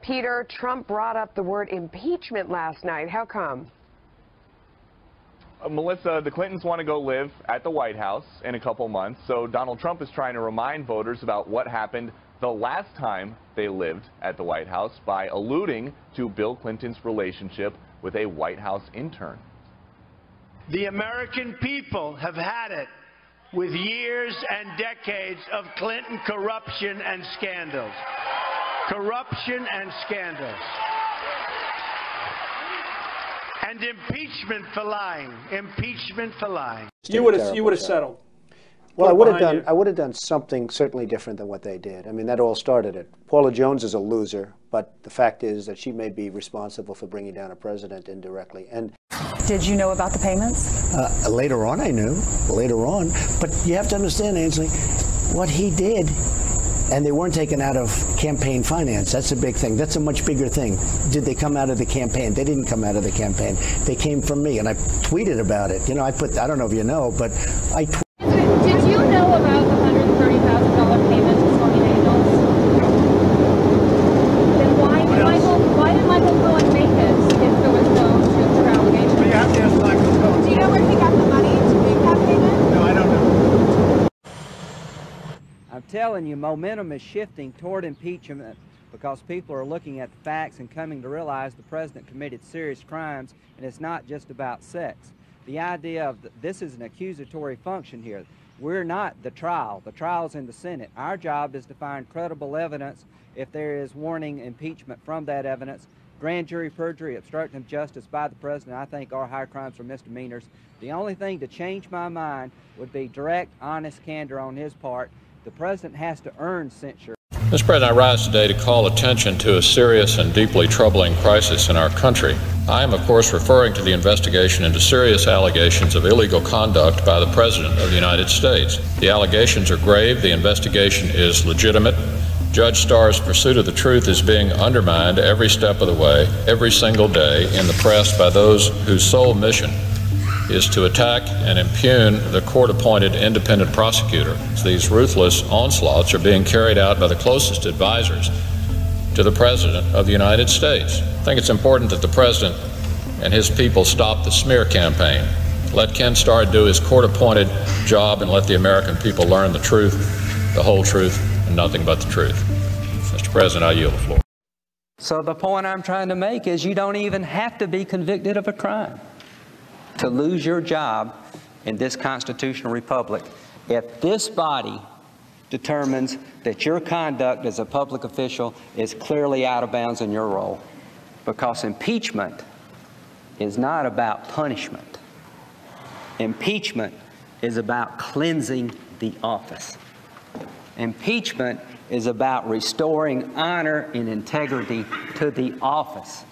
Peter, Trump brought up the word impeachment last night. How come? Melissa, the Clintons want to go live at the White House in a couple months, so Donald Trump is trying to remind voters about what happened the last time they lived at the White House by alluding to Bill Clinton's relationship with a White House intern. The American people have had it with years and decades of Clinton corruption and scandals. Corruption and scandals. And impeachment for lying. Impeachment for lying. You would have settled. Well, I would have done something certainly different than what they did. I mean, that all started it. Paula Jones is a loser, but the fact is that she may be responsible for bringing down a president indirectly. And did you know about the payments? Later on, I knew. Later on, but you have to understand, Ainsley, what he did. And they weren't taken out of campaign finance. That's a big thing. That's a much bigger thing. Did they come out of the campaign? They didn't come out of the campaign. They came from me, and I tweeted about it. You know, I don't know if you know, but I tweeted. Did you know about the $130,000 payment to Stormy Daniels? Then why did Michael Cohen make it if there was no truth or allegation? You have to ask Michael Cohen. Do you know where he got the money to make that payment? No, I don't know. I'm telling you, momentum is shifting toward impeachment because people are looking at the facts and coming to realize the president committed serious crimes, and it's not just about sex. The idea of this is an accusatory function here. We're not the trial. The trial's in the Senate. Our job is to find credible evidence if there is warning impeachment from that evidence. Grand jury perjury, obstruction of justice by the president, I think are high crimes or misdemeanors. The only thing to change my mind would be direct, honest candor on his part. The president has to earn censure. Mr. President, I rise today to call attention to a serious and deeply troubling crisis in our country. I am, of course, referring to the investigation into serious allegations of illegal conduct by the President of the United States. The allegations are grave. The investigation is legitimate. Judge Starr's pursuit of the truth is being undermined every step of the way, every single day in the press by those whose sole mission is to attack and impugn the court-appointed independent prosecutor. These ruthless onslaughts are being carried out by the closest advisors to the President of the United States. I think it's important that the President and his people stop the smear campaign. Let Ken Starr do his court-appointed job and let the American people learn the truth, the whole truth, and nothing but the truth. Mr. President, I yield the floor. So the point I'm trying to make is you don't even have to be convicted of a crime to lose your job in this constitutional republic if this body determines that your conduct as a public official is clearly out of bounds in your role. Because impeachment is not about punishment. Impeachment is about cleansing the office. Impeachment is about restoring honor and integrity to the office.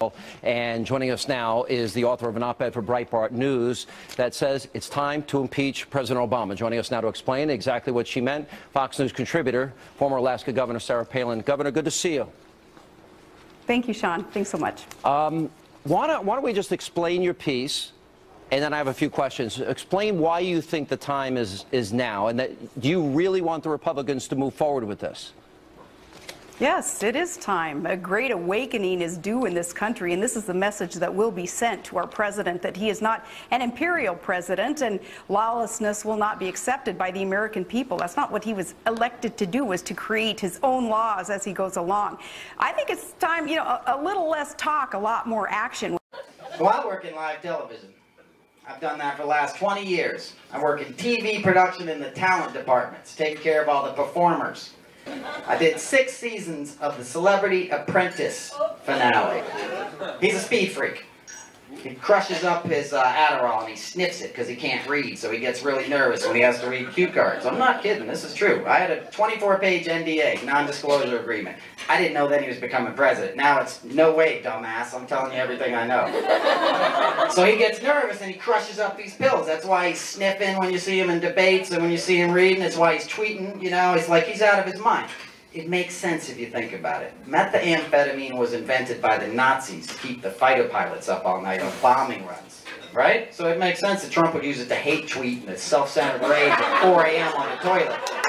And joining us now is the author of an op-ed for Breitbart News that says it's time to impeach President Obama. Joining us now to explain exactly what she meant, Fox News contributor, former Alaska Governor Sarah Palin. Governor, good to see you. Thank you, Sean. Thanks so much. Why don't we just explain your piece, and then I have a few questions. Explain why you think the time is now, and that do you really want the Republicans to move forward with this? Yes, it is time. A great awakening is due in this country, and this is the message that will be sent to our president, that he is not an imperial president, and lawlessness will not be accepted by the American people. That's not what he was elected to do, was to create his own laws as he goes along. I think it's time, you know, a little less talk, a lot more action. Well, I work in live television. I've done that for the last 20 years. I work in TV production in the talent departments, taking care of all the performers. I did 6 seasons of the Celebrity Apprentice finale. He's a speed freak. He crushes up his Adderall and he sniffs it because he can't read, so he gets really nervous when he has to read cue cards. I'm not kidding, this is true. I had a 24-page NDA, non-disclosure agreement. I didn't know then he was becoming president. Now it's, no way, dumbass, I'm telling you everything I know. So he gets nervous and he crushes up these pills. That's why he's sniffing when you see him in debates and when you see him reading. That's why he's tweeting, you know, it's like he's out of his mind. It makes sense if you think about it. Methamphetamine was invented by the Nazis to keep the fighter pilots up all night on bombing runs, right? So it makes sense that Trump would use it to hate tweet and a self-centered rage at 4 a.m. on the toilet.